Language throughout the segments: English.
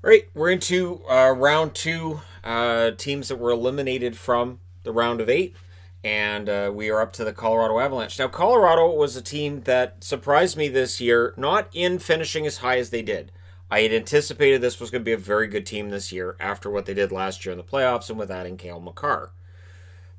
All right, we're into round two. Teams that were eliminated from the round of eight, and we are up to the Colorado Avalanche. Now, Colorado was a team that surprised me this year, not in finishing as high as they did. I had anticipated this was going to be a very good team this year after what they did last year in the playoffs and with adding Cale Makar.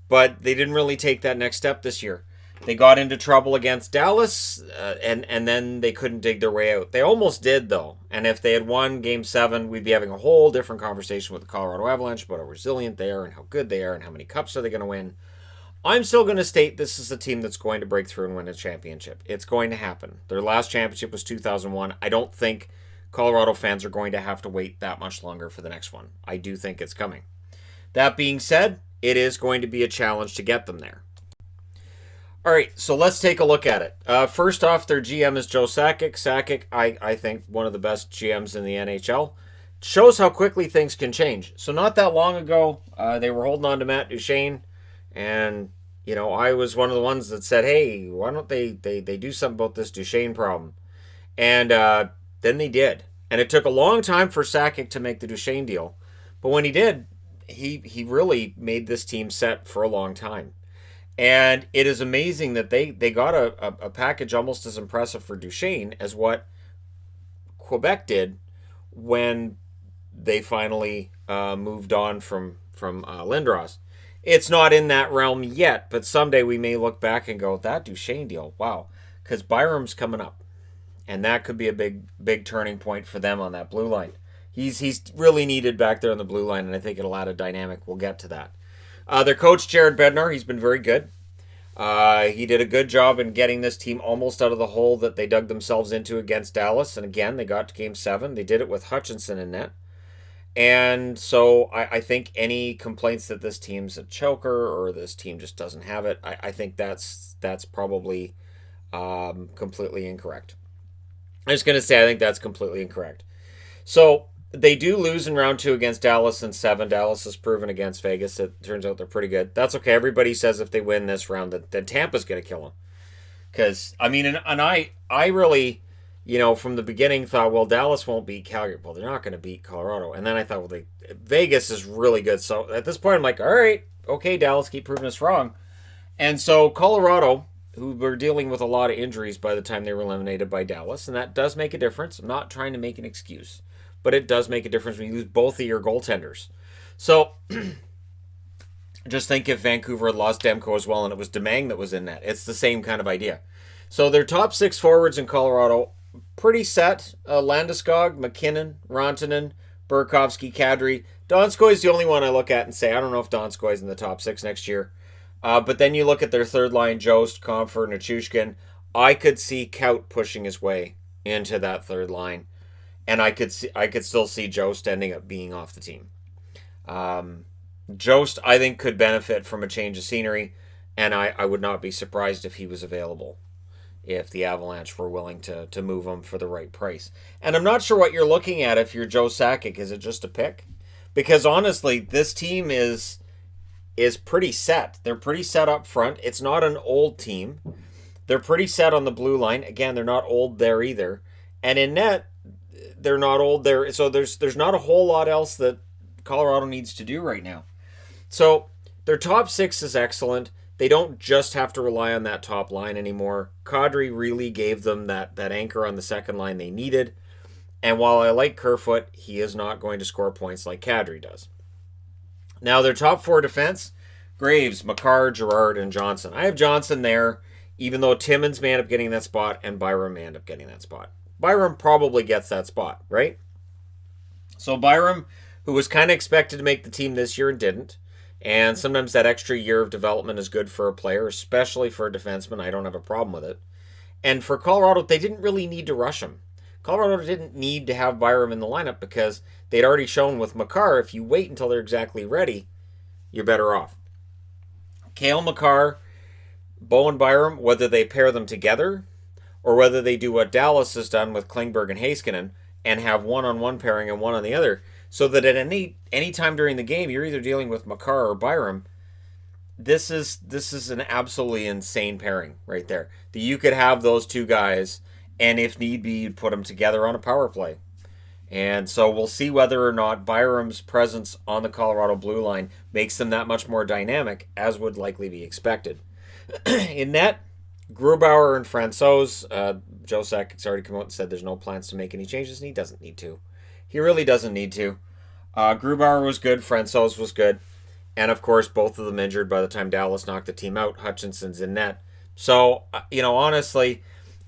But they didn't really take that next step this year. They got into trouble against Dallas, and then they couldn't dig their way out. They almost did, though. And if they had won Game 7, we'd be having a whole different conversation with the Colorado Avalanche about how resilient they are and how good they are and how many cups are they going to win. I'm still going to state this is a team that's going to break through and win a championship. It's going to happen. Their last championship was 2001. I don't think Colorado fans are going to have to wait that much longer for the next one. I do think it's coming. That being said, it is going to be a challenge to get them there. All right, so let's take a look at it. First off, their GM is Joe Sakic. Sakic, I think, one of the best GMs in the NHL. Shows how quickly things can change. So not that long ago, they were holding on to Matt Duchene, and I was one of the ones that said, "Hey, why don't they do something about this Duchene problem?" And then they did, and it took a long time for Sakic to make the Duchene deal, but when he did, he really made this team set for a long time. And it is amazing that they got a package almost as impressive for Duchene as what Quebec did when they finally moved on from Lindros. It's not in that realm yet, but someday we may look back and go, that Duchene deal, wow. Because Byram's coming up. And that could be a big turning point for them on that blue line. He's really needed back there on the blue line, and I think it'll add a dynamic. We'll get to that. Their coach, Jared Bednar, he's been very good. He did a good job in getting this team almost out of the hole that they dug themselves into against Dallas. And again, they got to Game 7. They did it with Hutchinson in net. And so I think any complaints that this team's a choker or this team just doesn't have it, I think that's probably completely incorrect. I'm just going to say I think that's completely incorrect. So they do lose in round 2 against Dallas in 7. Dallas has proven against Vegas. It turns out they're pretty good. That's okay. Everybody says if they win this round that Tampa's going to kill them. Because, I mean, and I really, from the beginning thought, well, Dallas won't beat Calgary. Well, they're not going to beat Colorado. And then I thought, well, Vegas is really good. So at this point, I'm like, all right, okay, Dallas, keep proving us wrong. And so Colorado, who were dealing with a lot of injuries by the time they were eliminated by Dallas, and that does make a difference. I'm not trying to make an excuse, but it does make a difference when you lose both of your goaltenders. So just think if Vancouver had lost Demko as well and it was Demang that was in that. It's the same kind of idea. So their top 6 forwards in Colorado, pretty set. Landeskog, McKinnon, Rantanen, Burakovsky, Kadri. Donskoy is the only one I look at and say, I don't know if Donskoy is in the top 6 next year. But then you look at their third line, Jost, Comfort, Nichushkin. I could see Kaut pushing his way into that third line. And I could still see Jost ending up being off the team. Jost, I think, could benefit from a change of scenery, and I would not be surprised if he was available, if the Avalanche were willing to move him for the right price. And I'm not sure what you're looking at if you're Joe Sakic. Is it just a pick? Because honestly, this team is pretty set. They're pretty set up front. It's not an old team. They're pretty set on the blue line. Again, they're not old there either. And in net, they're not old there. So there's not a whole lot else that Colorado needs to do right now. So their top 6 is excellent. They don't just have to rely on that top line anymore. Kadri really gave them that anchor on the second line they needed. And while I like Kerfoot, he is not going to score points like Kadri does. Now their top 4 defense, Graves, Makar, Girard, and Johnson. I have Johnson there, even though Timmins may end up getting that spot and Byram may end up getting that spot. Byram probably gets that spot, right? So Byram, who was kind of expected to make the team this year and didn't, and sometimes that extra year of development is good for a player, especially for a defenseman. I don't have a problem with it. And for Colorado, they didn't really need to rush him. Colorado didn't need to have Byram in the lineup because they'd already shown with Makar, if you wait until they're exactly ready, you're better off. Cale Makar, Bowen Byram, whether they pair them together or whether they do what Dallas has done with Klingberg and Heiskanen and have one-on-one pairing and one on the other, so that at any time during the game you're either dealing with Makar or Byram. This is an absolutely insane pairing right there. That you could have those two guys, and if need be, you'd put them together on a power play. And so we'll see whether or not Byram's presence on the Colorado blue line makes them that much more dynamic, as would likely be expected. In net, Grubauer and Francouz. Joe Sakic's already come out and said there's no plans to make any changes, and he doesn't need to. He really doesn't need to. Grubauer was good. Francouz was good. And, of course, both of them injured by the time Dallas knocked the team out. Hutchinson's in net. So, honestly,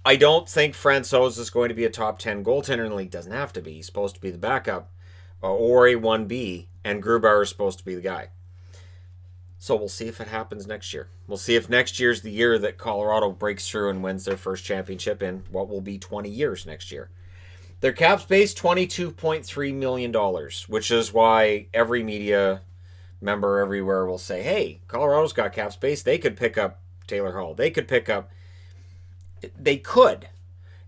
I don't think Francouz is going to be a top 10 goaltender in the league. Doesn't have to be. He's supposed to be the backup or a 1B, and Grubauer is supposed to be the guy. So we'll see if it happens next year. We'll see if next year's the year that Colorado breaks through and wins their first championship in what will be 20 years next year. Their cap space, $22.3 million, which is why every media member everywhere will say, hey, Colorado's got cap space. They could pick up Taylor Hall. They could.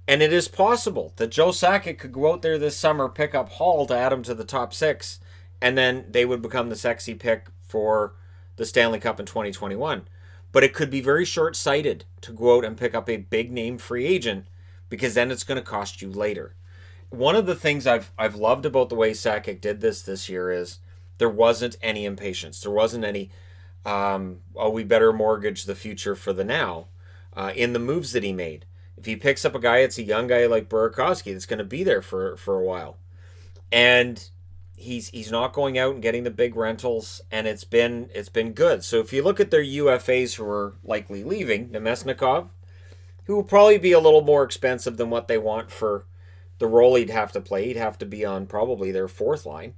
And it is possible that Joe Sakic could go out there this summer, pick up Hall to add him to the top 6, and then they would become the sexy pick for the Stanley Cup in 2021. But it could be very short-sighted to go out and pick up a big-name free agent, because then it's going to cost you later. One of the things I've loved about the way Sakic did this year is there wasn't any impatience. There wasn't any, we better mortgage the future for the now in the moves that he made. If he picks up a guy, it's a young guy like Burakovsky that's going to be there for a while. And he's not going out and getting the big rentals, and it's been good. So if you look at their UFAs who are likely leaving, Nemesnikov, who will probably be a little more expensive than what they want for the role he'd have to play. He'd have to be on probably their fourth line.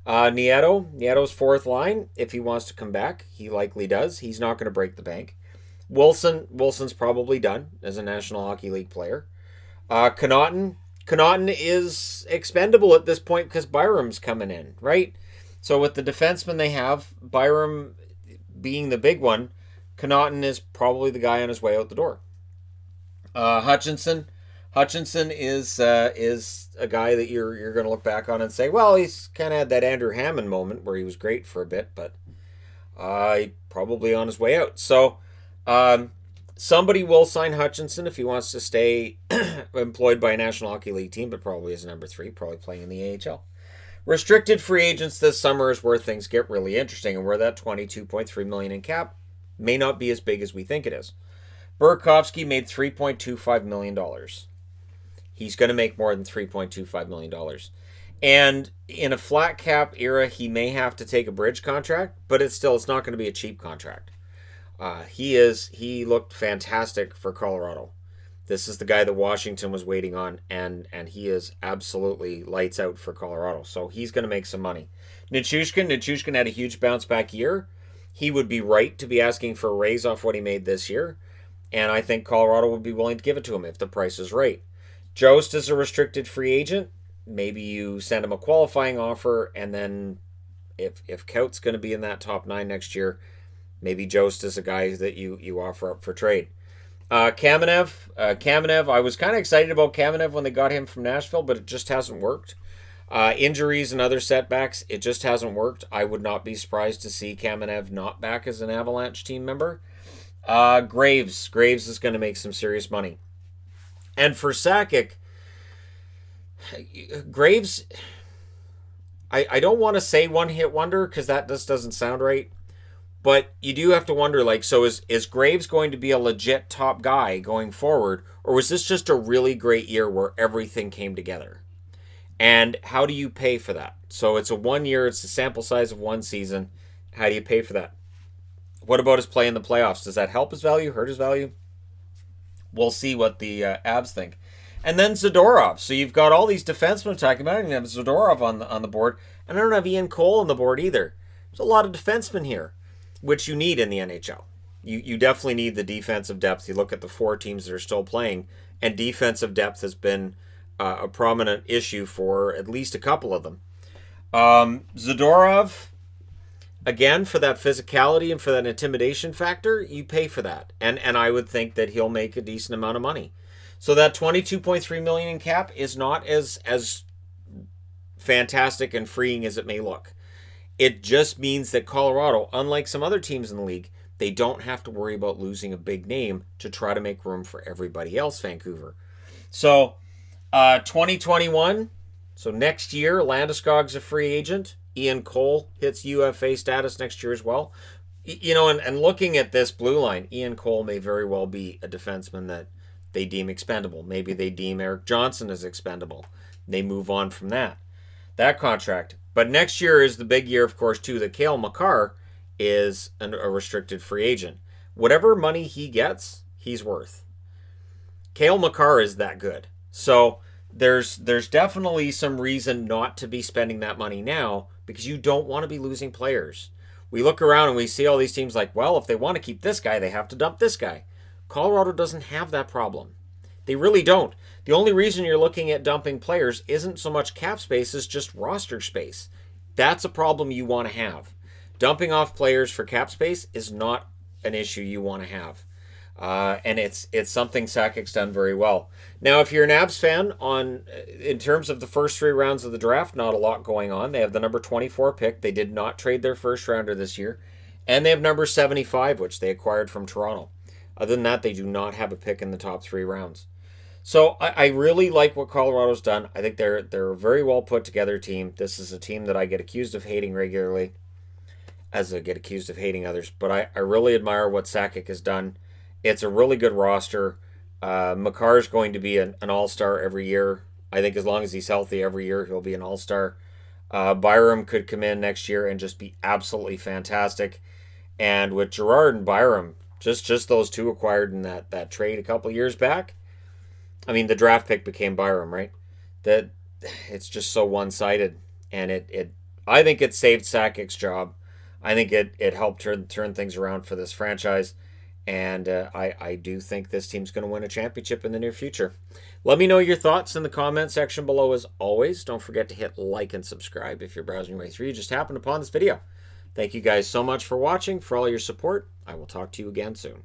Nieto's fourth line, if he wants to come back, he likely does. He's not going to break the bank. Wilson's probably done as a National Hockey League player. Connaughton is expendable at this point because Byram's coming in, right? So with the defensemen they have, Byram being the big one, Connaughton is probably the guy on his way out the door. Hutchinson is a guy that you're going to look back on and say, well, he's kind of had that Andrew Hammond moment where he was great for a bit, but probably on his way out. So somebody will sign Hutchinson if he wants to stay employed by a National Hockey League team, but probably as number 3, probably playing in the AHL. Restricted free agents this summer is where things get really interesting, and where that $22.3 million in cap may not be as big as we think it is. Burakovsky made $3.25 million. He's going to make more than $3.25 million. And in a flat cap era, he may have to take a bridge contract, but it's not going to be a cheap contract. He looked fantastic for Colorado. This is the guy that Washington was waiting on, and he is absolutely lights out for Colorado. So he's going to make some money. Nichushkin had a huge bounce back year. He would be right to be asking for a raise off what he made this year. And I think Colorado would be willing to give it to him if the price is right. Jost is a restricted free agent. Maybe you send him a qualifying offer, and then if Kaut's going to be in that top 9 next year, maybe Jost is a guy that you offer up for trade. Kamenev, I was kind of excited about Kamenev when they got him from Nashville, but it just hasn't worked. Injuries and other setbacks, it just hasn't worked. I would not be surprised to see Kamenev not back as an Avalanche team member. Graves is going to make some serious money. And for Sakic, Graves, I don't want to say one-hit wonder because that just doesn't sound right. But you do have to wonder, so is Graves going to be a legit top guy going forward? Or was this just a really great year where everything came together? And how do you pay for that? So it's a 1 year, it's the sample size of one season. How do you pay for that? What about his play in the playoffs? Does that help his value, hurt his value? We'll see what the Abs think. And then Zadorov. So you've got all these defensemen talking about it. You have Zadorov on the board. And I don't have Ian Cole on the board either. There's a lot of defensemen here, which you need in the NHL. You definitely need the defensive depth. You look at the 4 teams that are still playing, and defensive depth has been a prominent issue for at least a couple of them. Zadorov, again, for that physicality and for that intimidation factor, you pay for that. And I would think that he'll make a decent amount of money. So that $22.3 million in cap is not as fantastic and freeing as it may look. It just means that Colorado, unlike some other teams in the league, they don't have to worry about losing a big name to try to make room for everybody else, Vancouver. So 2021, So next year, Landeskog's a free agent. Ian Cole hits UFA status next year as well. And looking at this blue line, Ian Cole may very well be a defenseman that they deem expendable. Maybe they deem Eric Johnson as expendable. They move on from that contract. But next year is the big year, of course, too, that Cale Makar is a restricted free agent. Whatever money he gets, he's worth. Cale Makar is that good. So there's definitely some reason not to be spending that money now because you don't want to be losing players. We look around and we see all these teams like, well, if they want to keep this guy, they have to dump this guy. Colorado doesn't have that problem. They really don't. The only reason you're looking at dumping players isn't so much cap space as just roster space. That's a problem you want to have. Dumping off players for cap space is not an issue you want to have. And it's something Sakic's done very well. Now, if you're an Abs fan, in terms of the first 3 rounds of the draft, not a lot going on. They have the number 24 pick. They did not trade their first rounder this year. And they have number 75, which they acquired from Toronto. Other than that, they do not have a pick in the top 3 rounds. So I really like what Colorado's done. I think they're a very well put together team. This is a team that I get accused of hating regularly, as I get accused of hating others. But I really admire what Sakic has done. It's a really good roster. Makar is going to be an all-star every year. I think as long as he's healthy every year, he'll be an all-star. Byram could come in next year and just be absolutely fantastic. And with Gerard and Byram, just those two acquired in that trade a couple years back. I mean, the draft pick became Byram, right? That it's just so one-sided. And I think it saved Sakic's job. I think it helped turn things around for this franchise. And I do think this team's going to win a championship in the near future. Let me know your thoughts in the comment section below as always. Don't forget to hit like and subscribe if you're browsing your way through. You just happened upon this video. Thank you guys so much for watching, for all your support. I will talk to you again soon.